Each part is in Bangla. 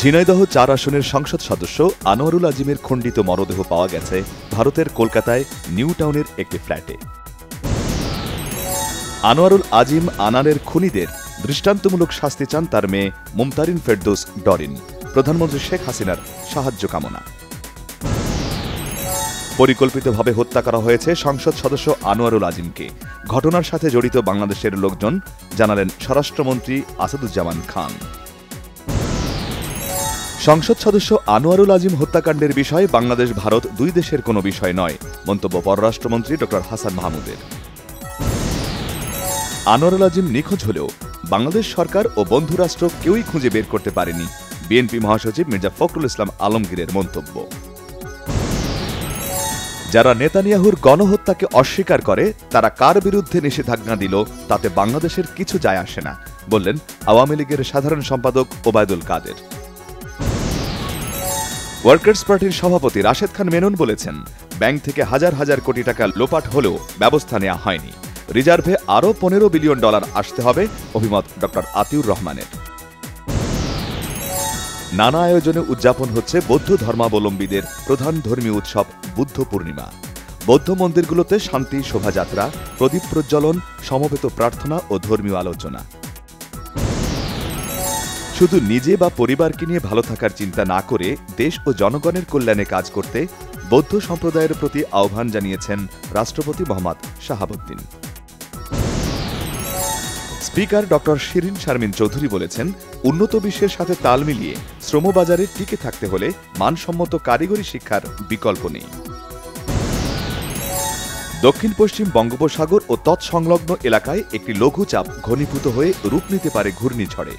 ঝিনাইদহ ৪ আসনের সংসদ সদস্য আনোয়ারুল আজিমের খণ্ডিত মরদেহ পাওয়া গেছে ভারতের কলকাতায় নিউ টাউনের একটি ফ্ল্যাটে। আনোয়ারুল আজিম আনারের খুনিদের দৃষ্টান্তমূলক শাস্তি চান তার মেয়ে মুমতারিন ফেরদৌস ডরিন। প্রধানমন্ত্রী শেখ হাসিনার সাহায্য কামনা। পরিকল্পিতভাবে হত্যা করা হয়েছে সংসদ সদস্য আনোয়ারুল আজিমকে। ঘটনার সাথে জড়িত বাংলাদেশের লোকজন, জানালেন স্বরাষ্ট্রমন্ত্রী আসাদুজ্জামান খান। সংসদ সদস্য আনোয়ারুল আজিম হত্যাকাণ্ডের বিষয়ে বাংলাদেশ ভারত দুই দেশের কোনো বিষয় নয়, মন্তব্য পররাষ্ট্রমন্ত্রী ড হাসান মাহমুদের। আনোয়ারুল আজিম নিখোঁজ হলেও বাংলাদেশ সরকার ও বন্ধুরাষ্ট্র কেউই খুঁজে বের করতে পারেনি, বিএনপি মহাসচিব মির্জা ফখরুল ইসলাম আলমগীরের মন্তব্য। যারা নেতানিয়াহুর গণহত্যাকে অস্বীকার করে তারা কার বিরুদ্ধে নিষেধাজ্ঞা দিল তাতে বাংলাদেশের কিছু যায় আসে না, বললেন আওয়ামী লীগের সাধারণ সম্পাদক ওবায়দুল কাদের। ওয়ার্কার্স পার্টির সভাপতি রাশেদ খান মেনন বলেছেন, ব্যাংক থেকে হাজার হাজার কোটি টাকা লোপাট হলেও ব্যবস্থা নেওয়া হয়নি। রিজার্ভে আরও $15 বিলিয়ন আসতে হবে, অভিমত ড আতিউর রহমানের। নানা আয়োজনে উদযাপন হচ্ছে বৌদ্ধ ধর্মাবলম্বীদের প্রধান ধর্মীয় উৎসব বুদ্ধ পূর্ণিমা। বৌদ্ধ মন্দিরগুলোতে শান্তি শোভাযাত্রা, প্রদীপ প্রজ্বলন, সমবেত প্রার্থনা ও ধর্মীয় আলোচনা। শুধু নিজে বা পরিবারকে নিয়ে ভালো থাকার চিন্তা না করে দেশ ও জনগণের কল্যাণে কাজ করতে বৌদ্ধ সম্প্রদায়ের প্রতি আহ্বান জানিয়েছেন রাষ্ট্রপতি মোহাম্মদ শাহাবুদ্দিন। স্পিকার ড শিরিন শারমিন চৌধুরী বলেছেন, উন্নত বিশ্বের সাথে তাল মিলিয়ে শ্রমবাজারে টিকে থাকতে হলে মানসম্মত কারিগরি শিক্ষার বিকল্প নেই। দক্ষিণ পশ্চিম বঙ্গোপসাগর ও তৎসংলগ্ন এলাকায় একটি লঘুচাপ ঘনীভূত হয়ে রূপ নিতে পারে ঘূর্ণিঝড়ে।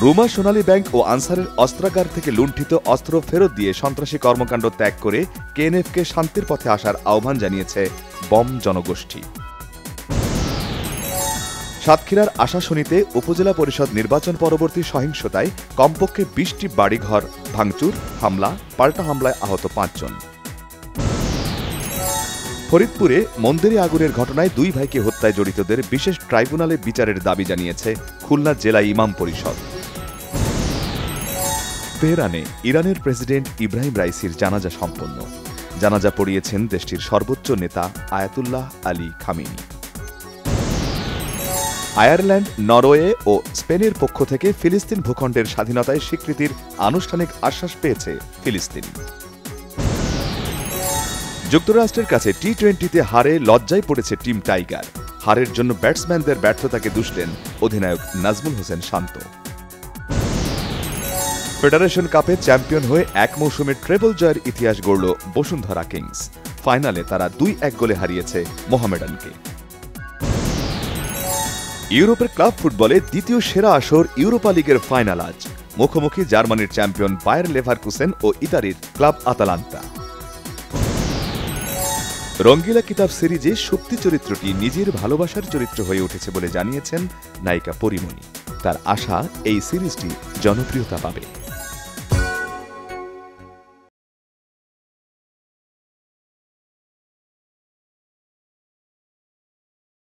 রুমা সোনালী ব্যাংক ও আনসারের অস্ত্রাগার থেকে লুণ্ঠিত অস্ত্র ফেরত দিয়ে সন্ত্রাসী কর্মকাণ্ড ত্যাগ করে কেএনএফকে শান্তির পথে আসার আহ্বান জানিয়েছে বম জনগোষ্ঠী। সাতক্ষীরার আশাশুনিতে উপজেলা পরিষদ নির্বাচন পরবর্তী সহিংসতায় কমপক্ষে 20টি বাড়িঘর ভাঙচুর, হামলা, পাল্টা হামলায় আহত 5 জন। ফরিদপুরে মন্দিরে আগুনের ঘটনায় 2 ভাইকে হত্যায় জড়িতদের বিশেষ ট্রাইব্যুনালে বিচারের দাবি জানিয়েছে খুলনা জেলা ইমাম পরিষদ। তেহরানে ইরানের প্রেসিডেন্ট ইব্রাহিম রাইসির জানাজা সম্পন্ন। জানাজা পড়িয়েছেন দেশটির সর্বোচ্চ নেতা Ayatollah Ali Khamenei. Ireland, Norway ও স্পেনের পক্ষ থেকে ফিলিস্তিন ভূখণ্ডের স্বাধীনতায় স্বীকৃতির আনুষ্ঠানিক আশ্বাস পেয়েছে ফিলিস্তিন। যুক্তরাষ্ট্রের কাছে টি-20তে হারে লজ্জায় পড়েছে টিম টাইগার। হারের জন্য ব্যাটসম্যানদের ব্যর্থতাকে দুষলেন অধিনায়ক নাজমুল হোসেন শান্ত। ফেডারেশন কাপে চ্যাম্পিয়ন হয়ে এক মৌসুমে ট্রেবল জয়ের ইতিহাস গড়ল বসুন্ধরা কিংস। ফাইনালে তারা 2-1 গোলে হারিয়েছে মোহামেডানকে। ইউরোপের ক্লাব ফুটবলে দ্বিতীয় সেরা আসর ইউরোপা লিগের ফাইনাল আজ। মুখোমুখি জার্মানির চ্যাম্পিয়ন বায়ার লেভারকুসেন ও ইতালির ক্লাব আতালান্তা। রঙ্গিলা কিতাব সিরিজে শক্তি চরিত্রটি নিজের ভালোবাসার চরিত্র হয়ে উঠেছে বলে জানিয়েছেন নায়িকা পরিমণি। তার আশা এই সিরিজটি জনপ্রিয়তা পাবে।